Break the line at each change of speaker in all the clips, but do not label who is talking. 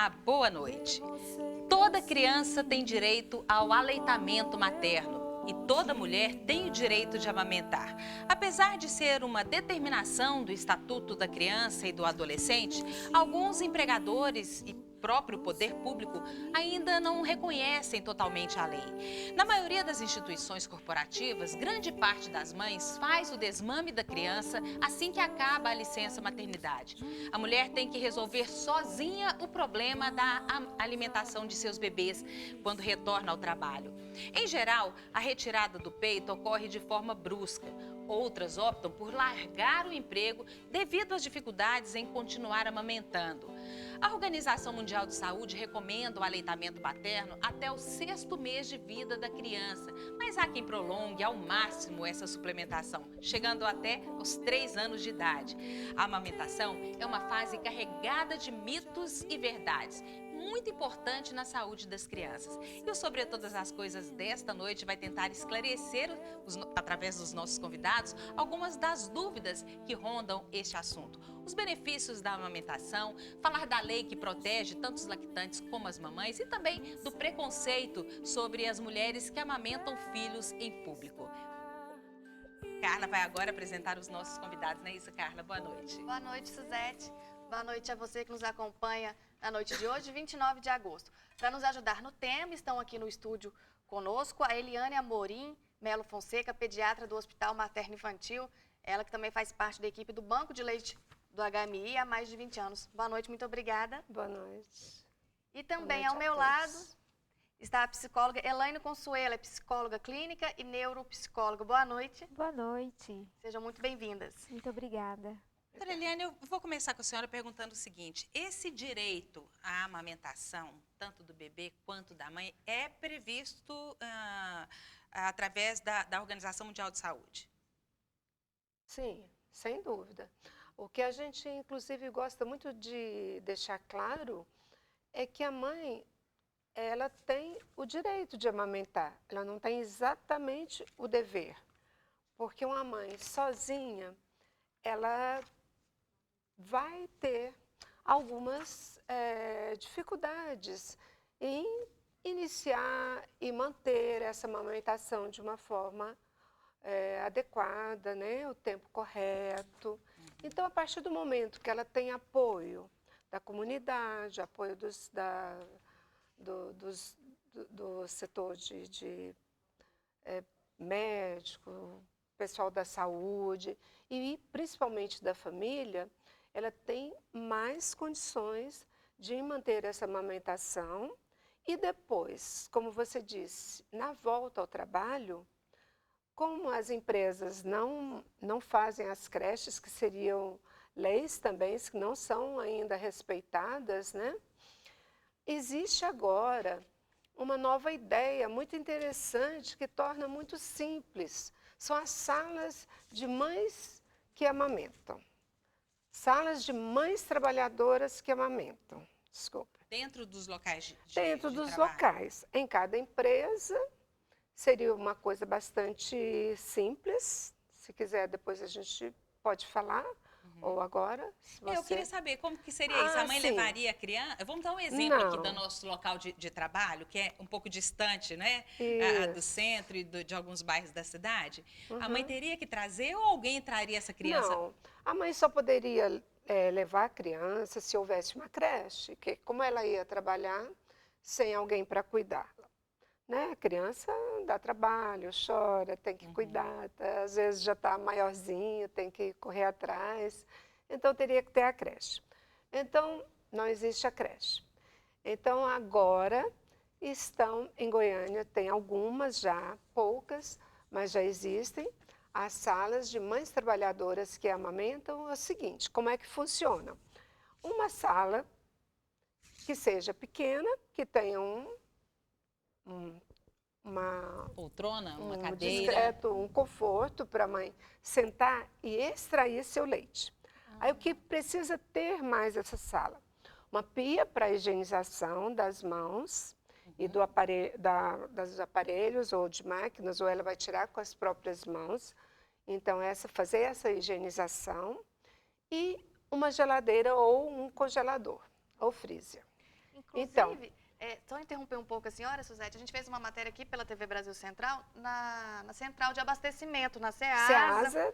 Olá, boa noite. Toda criança tem direito ao aleitamento materno e toda mulher tem o direito de amamentar. Apesar de ser uma determinação do Estatuto da Criança e do Adolescente, alguns empregadores e próprio poder público ainda não reconhecem totalmente a lei. Na maioria das instituições corporativas, grande parte das mães faz o desmame da criança assim que acaba a licença maternidade. A mulher tem que resolver sozinha o problema da alimentação de seus bebês quando retorna ao trabalho. Em geral, a retirada do peito ocorre de forma brusca. Outras optam por largar o emprego devido às dificuldades em continuar amamentando. A Organização Mundial de Saúde recomenda o aleitamento materno até o 6º mês de vida da criança, mas há quem prolongue ao máximo essa suplementação, chegando até os 3 anos de idade. A amamentação é uma fase carregada de mitos e verdades, muito importante na saúde das crianças. E o Sobre Todas as Coisas desta noite vai tentar esclarecer, através dos nossos convidados, algumas das dúvidas que rondam este assunto. Os benefícios da amamentação, falar da lei que protege tanto os lactantes como as mamães e também do preconceito sobre as mulheres que amamentam filhos em público. Carla vai agora apresentar os nossos convidados, não é isso, Carla? Boa noite.
Boa noite, Suzete. Boa noite a você que nos acompanha na noite de hoje, 29 de agosto. Para nos ajudar no tema, estão aqui no estúdio conosco a Eliane Amorim Melo Fonseca, pediatra do Hospital Materno Infantil, ela que também faz parte da equipe do Banco de Leite do HMI há mais de 20 anos. Boa noite, muito obrigada.
Boa noite.
E também ao meu lado está a psicóloga Elaine Consuelo, é psicóloga clínica e neuropsicóloga. Boa noite.
Boa noite.
Sejam muito bem-vindas.
Muito obrigada.
Doutora Eliane, eu vou começar com a senhora perguntando o seguinte: esse direito à amamentação, tanto do bebê quanto da mãe, é previsto através da Organização Mundial de Saúde?
Sim, sem dúvida. O que a gente, inclusive, gosta muito de deixar claro é que a mãe, ela tem o direito de amamentar, ela não tem exatamente o dever. Porque uma mãe sozinha, ela vai ter algumas dificuldades em iniciar e manter essa amamentação de uma forma adequada, né? O tempo correto. Então, a partir do momento que ela tem apoio da comunidade, apoio do setor de médico, pessoal da saúde e principalmente da família, ela tem mais condições de manter essa amamentação e depois, como você disse, na volta ao trabalho, como as empresas não fazem as creches, que seriam leis também, que não são ainda respeitadas, né? Existe agora uma nova ideia muito interessante que torna muito simples. São as salas de mães que amamentam. Salas de mães trabalhadoras que amamentam. Desculpa.
Dentro dos locais
Dentro dos
trabalho.
locais. Em cada empresa, seria uma coisa bastante simples. Se quiser, depois a gente pode falar. Ou agora, se você...
Eu queria saber como que seria isso. A mãe
sim.
levaria a criança... Vamos dar um exemplo aqui do nosso local de trabalho, que é um pouco distante, né? Do centro e de alguns bairros da cidade. A mãe teria que trazer ou alguém traria essa criança?
Não, a mãe só poderia levar a criança se houvesse uma creche, que como ela ia trabalhar sem alguém para cuidar. Né? A criança dá trabalho, chora, tem que cuidar, às vezes já está maiorzinho, tem que correr atrás, então teria que ter a creche. Então, não existe a creche. Então, agora estão em Goiânia, tem algumas já, poucas, mas já existem, as salas de mães trabalhadoras que amamentam. É o seguinte, como é que funciona? Uma sala que seja pequena, que tenha uma
poltrona, uma cadeira.
Discreto, um conforto para a mãe sentar e extrair seu leite. Aí o que precisa ter mais essa sala? Uma pia para higienização das mãos e dos aparelhos ou de máquinas, ou ela vai tirar com as próprias mãos. Então, fazer essa higienização e uma geladeira ou um congelador ou freezer.
Inclusive, só interromper um pouco a senhora, Suzete, a gente fez uma matéria aqui pela TV Brasil Central, na central de abastecimento, na Ceasa.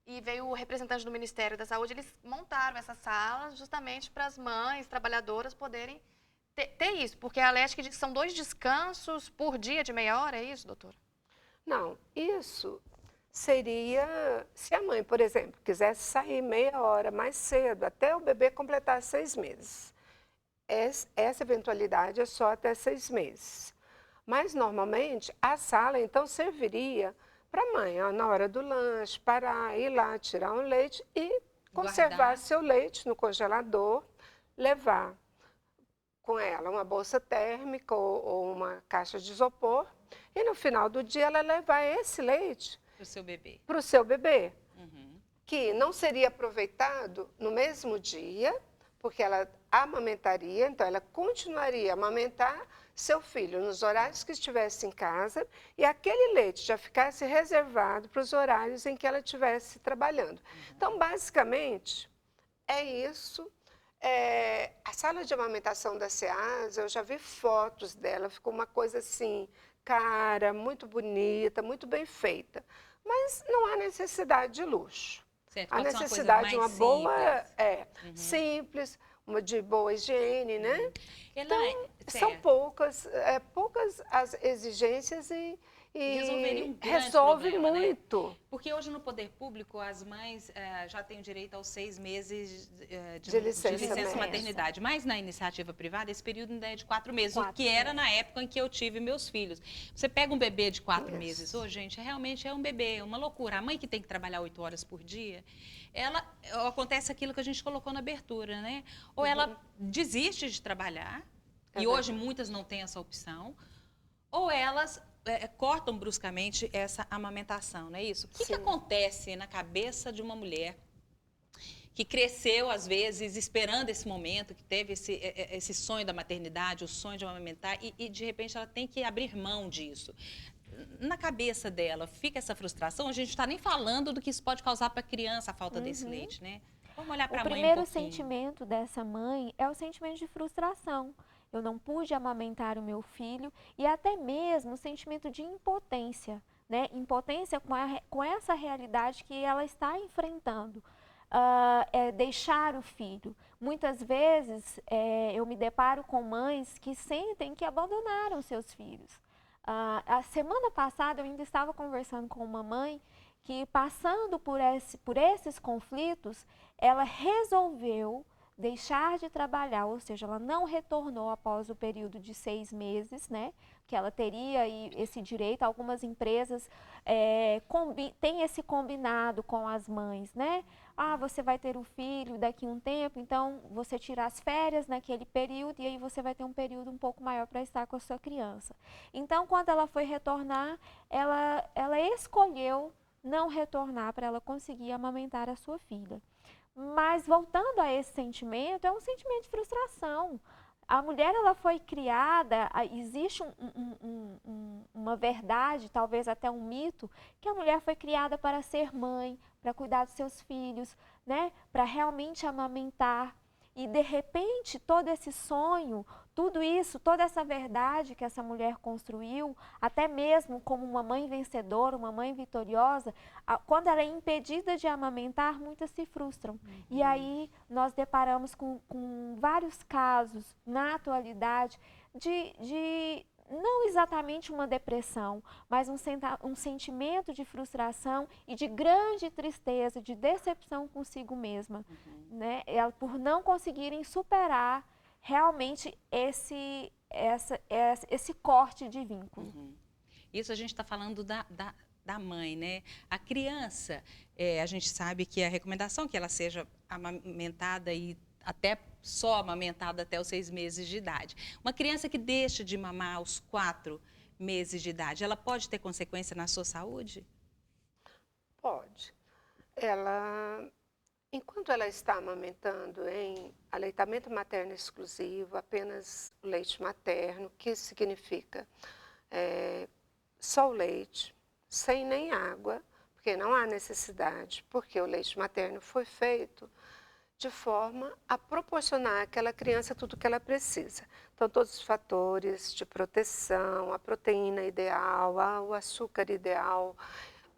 E veio o representante do Ministério da Saúde, eles montaram essa sala justamente para as mães trabalhadoras poderem ter isso, porque a Leste diz que são 2 descansos por dia de meia hora, é isso, doutora?
Não, isso seria, se a mãe, por exemplo, quisesse sair meia hora mais cedo, até o bebê completar 6 meses. Essa eventualidade é só até 6 meses. Mas, normalmente, a sala, então, serviria para a mãe, ó, na hora do lanche, parar, ir lá, tirar um leite e conservar seu leite no congelador, levar com ela uma bolsa térmica ou uma caixa de isopor e, no final do dia, ela levar esse leite
Para o seu bebê.
Para o seu bebê, que não seria aproveitado no mesmo dia, porque ela amamentaria, então ela continuaria a amamentar seu filho nos horários que estivesse em casa e aquele leite já ficasse reservado para os horários em que ela estivesse trabalhando. Então, basicamente, é isso. A sala de amamentação da Ceasa, eu já vi fotos dela, ficou uma coisa assim, cara, muito bonita, muito bem feita. Mas não há necessidade de luxo.
Certo,
A
pode ser uma
necessidade
coisa
de uma
mais
boa,
simples.
simples, uma de boa higiene, né? Então, são
certo.
poucas as exigências e
Resolveria um grande
resolve
problema, né?
muito.
Porque hoje no poder público as mães já têm o direito aos 6 meses
De licença
maternidade. Mas na iniciativa privada esse período ainda é de 4 meses, o que era na época em que eu tive meus filhos. Você pega um bebê de 4 meses hoje, gente, realmente é um bebê, é uma loucura. A mãe que tem que trabalhar 8 horas por dia, acontece aquilo que a gente colocou na abertura, né? Ou ela desiste de trabalhar, e hoje muitas não têm essa opção, ou elas cortam bruscamente essa amamentação, não é isso? O que acontece na cabeça de uma mulher que cresceu, às vezes, esperando esse momento, que teve esse sonho da maternidade, o sonho de amamentar, e de repente ela tem que abrir mão disso? Na cabeça dela, fica essa frustração? A gente não está nem falando do que isso pode causar para a criança, a falta desse leite, né? Vamos olhar para a mãe um pouquinho.
O primeiro sentimento dessa mãe é o sentimento de frustração. Eu não pude amamentar o meu filho e até mesmo o sentimento de impotência, né? Impotência com essa realidade que ela está enfrentando. Deixar o filho. Muitas vezes eu me deparo com mães que sentem que abandonaram seus filhos. A semana passada eu ainda estava conversando com uma mãe que, passando por esses conflitos, ela resolveu deixar de trabalhar, ou seja, ela não retornou após o período de 6 meses, né? Que ela teria esse direito. Algumas empresas têm esse combinado com as mães, né? Você vai ter o filho daqui a um tempo, então você tira as férias naquele período e aí você vai ter um período um pouco maior para estar com a sua criança. Então, quando ela foi retornar, ela escolheu não retornar para ela conseguir amamentar a sua filha. Mas, voltando a esse sentimento, é um sentimento de frustração. A mulher, ela foi criada, existe uma verdade, talvez até um mito, que a mulher foi criada para ser mãe, para cuidar dos seus filhos, né? Para realmente amamentar. E, de repente, todo esse sonho, tudo isso, toda essa verdade que essa mulher construiu, até mesmo como uma mãe vencedora, uma mãe vitoriosa, quando ela é impedida de amamentar, muitas se frustram. E aí nós deparamos com vários casos na atualidade de não exatamente uma depressão, mas um sentimento de frustração e de grande tristeza, de decepção consigo mesma, né? Por não conseguirem superar realmente esse corte de vínculo.
Isso a gente está falando da mãe, né? A criança, a gente sabe que a recomendação é que ela seja amamentada e até só amamentada até os 6 meses de idade. Uma criança que deixa de mamar aos 4 meses de idade, ela pode ter consequência na sua saúde?
Pode. Enquanto ela está amamentando em aleitamento materno exclusivo, apenas o leite materno, que significa só o leite, sem nem água, porque não há necessidade, porque o leite materno foi feito de forma a proporcionar àquela criança tudo o que ela precisa. Então, todos os fatores de proteção, a proteína ideal, o açúcar ideal,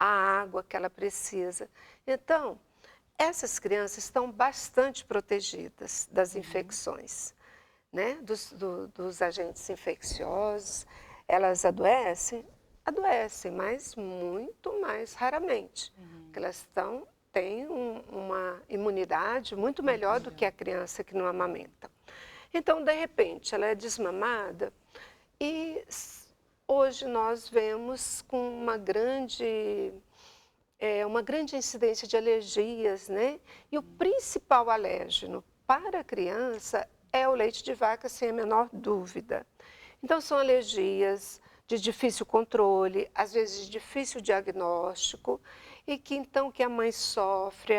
a água que ela precisa. Então, essas crianças estão bastante protegidas das infecções, né? Dos agentes infecciosos. Elas adoecem? Adoecem, mas muito mais raramente. Porque elas têm uma imunidade muito melhor do que a criança que não amamenta. Então, de repente, ela é desmamada e hoje nós vemos com uma grande incidência de alergias, né? E o principal alérgeno para a criança é o leite de vaca, sem a menor dúvida. Então, são alergias de difícil controle, às vezes de difícil diagnóstico, e que então que a mãe sofre,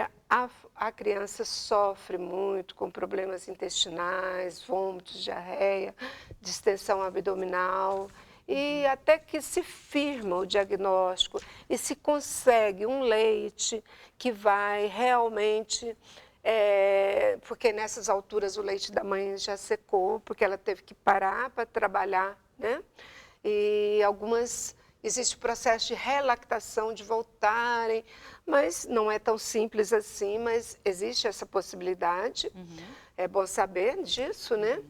a criança sofre muito com problemas intestinais, vômitos, diarreia, distensão abdominal, e até que se firma o diagnóstico e se consegue um leite que vai realmente, porque nessas alturas o leite da mãe já secou, porque ela teve que parar para trabalhar, né? E existe o processo de relactação, de voltarem, mas não é tão simples assim, mas existe essa possibilidade. É bom saber disso, né?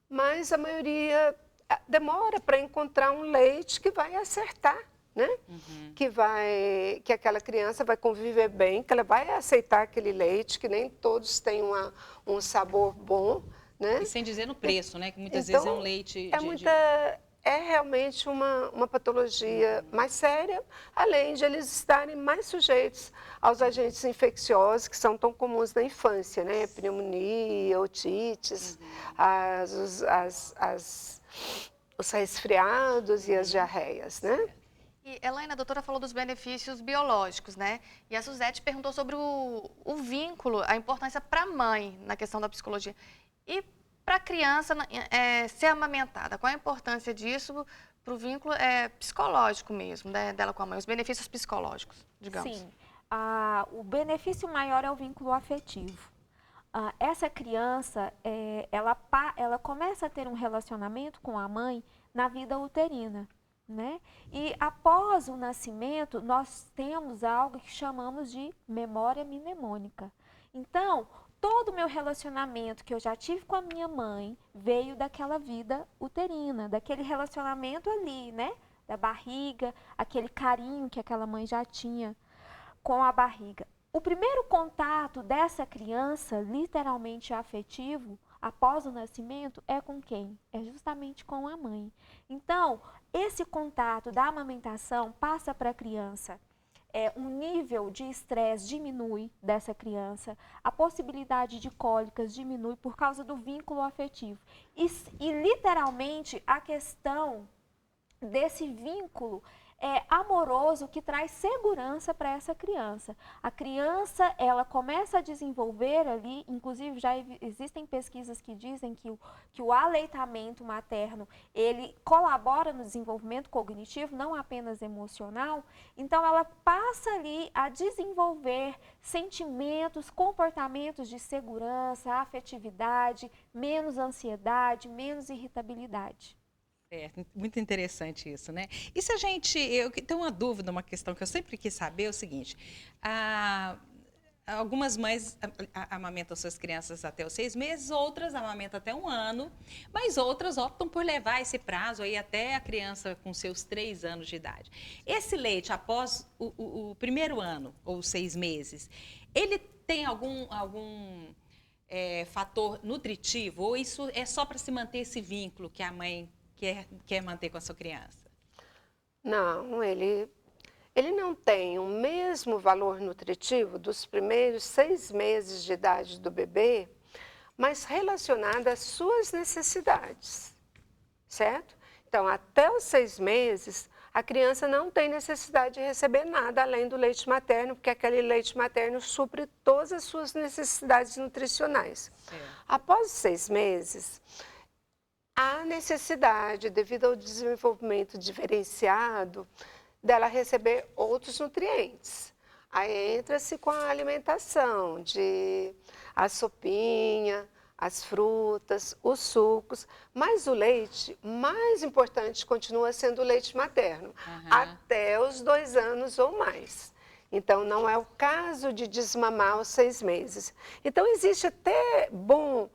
Mas a maioria demora para encontrar um leite que vai acertar, né? Que aquela criança vai conviver bem, que ela vai aceitar aquele leite, que nem todos têm um sabor bom, né?
E sem dizer no preço, né? Que muitas vezes é um leite
É realmente uma patologia mais séria, além de eles estarem mais sujeitos aos agentes infecciosos que são tão comuns na infância, né? Pneumonia, otites, os resfriados e as diarreias, né?
E, Elaine, a doutora falou dos benefícios biológicos, né? E a Suzete perguntou sobre o vínculo, a importância para a mãe na questão da psicologia. E para a criança ser amamentada, qual a importância disso para o vínculo psicológico mesmo, né, dela com a mãe, os benefícios psicológicos, digamos?
Sim, o benefício maior é o vínculo afetivo. Essa criança, ela começa a ter um relacionamento com a mãe na vida uterina, né? E após o nascimento, nós temos algo que chamamos de memória mnemônica. Então, todo o meu relacionamento que eu já tive com a minha mãe veio daquela vida uterina, daquele relacionamento ali, né? Da barriga, aquele carinho que aquela mãe já tinha com a barriga. O primeiro contato dessa criança, literalmente afetivo, após o nascimento, é com quem? É justamente com a mãe. Então, esse contato da amamentação passa para a criança. Um nível de estresse diminui dessa criança, a possibilidade de cólicas diminui por causa do vínculo afetivo. E literalmente, a questão desse vínculo amoroso que traz segurança para essa criança. A criança, ela começa a desenvolver ali, inclusive já existem pesquisas que dizem que o aleitamento materno, ele colabora no desenvolvimento cognitivo, não apenas emocional. Então, ela passa ali a desenvolver sentimentos, comportamentos de segurança, afetividade, menos ansiedade, menos irritabilidade.
Muito interessante isso, né? E se eu tenho uma dúvida, uma questão que eu sempre quis saber é o seguinte, algumas mães amamentam suas crianças até os 6 meses, outras amamentam até 1 ano, mas outras optam por levar esse prazo aí até a criança com seus 3 anos de idade. Esse leite, após o primeiro ano, ou 6 meses, ele tem algum fator nutritivo, ou isso é só para se manter esse vínculo que a mãe quer manter com a sua criança?
Não, ele não tem o mesmo valor nutritivo dos primeiros 6 meses de idade do bebê, mas relacionado às suas necessidades, certo? Então, até os 6 meses, a criança não tem necessidade de receber nada além do leite materno, porque aquele leite materno supre todas as suas necessidades nutricionais. Após os 6 meses, há necessidade, devido ao desenvolvimento diferenciado, dela receber outros nutrientes. Aí entra-se com a alimentação de a sopinha, as frutas, os sucos, mas o leite, mais importante, continua sendo o leite materno, até os 2 anos ou mais. Então, não é o caso de desmamar aos 6 meses. Então, existe até bom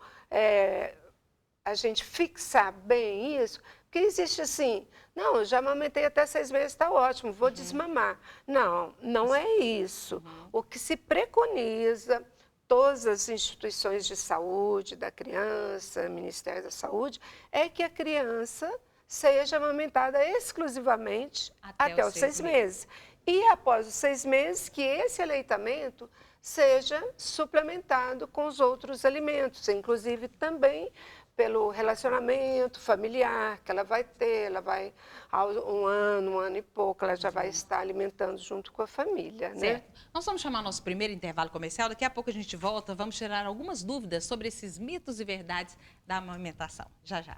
a gente fixar bem isso, porque existe assim, não, eu já amamentei até 6 meses, está ótimo, vou desmamar. Não, não é isso. O que se preconiza, todas as instituições de saúde da criança, Ministério da Saúde, é que a criança seja amamentada exclusivamente até os 6 meses. E após os 6 meses, que esse aleitamento seja suplementado com os outros alimentos, inclusive também pelo relacionamento familiar que ela vai ter, ela vai, há um ano e pouco, ela já vai estar alimentando junto com a família, né?
Certo. Nós vamos chamar nosso primeiro intervalo comercial, daqui a pouco a gente volta, vamos tirar algumas dúvidas sobre esses mitos e verdades da amamentação. Já, já.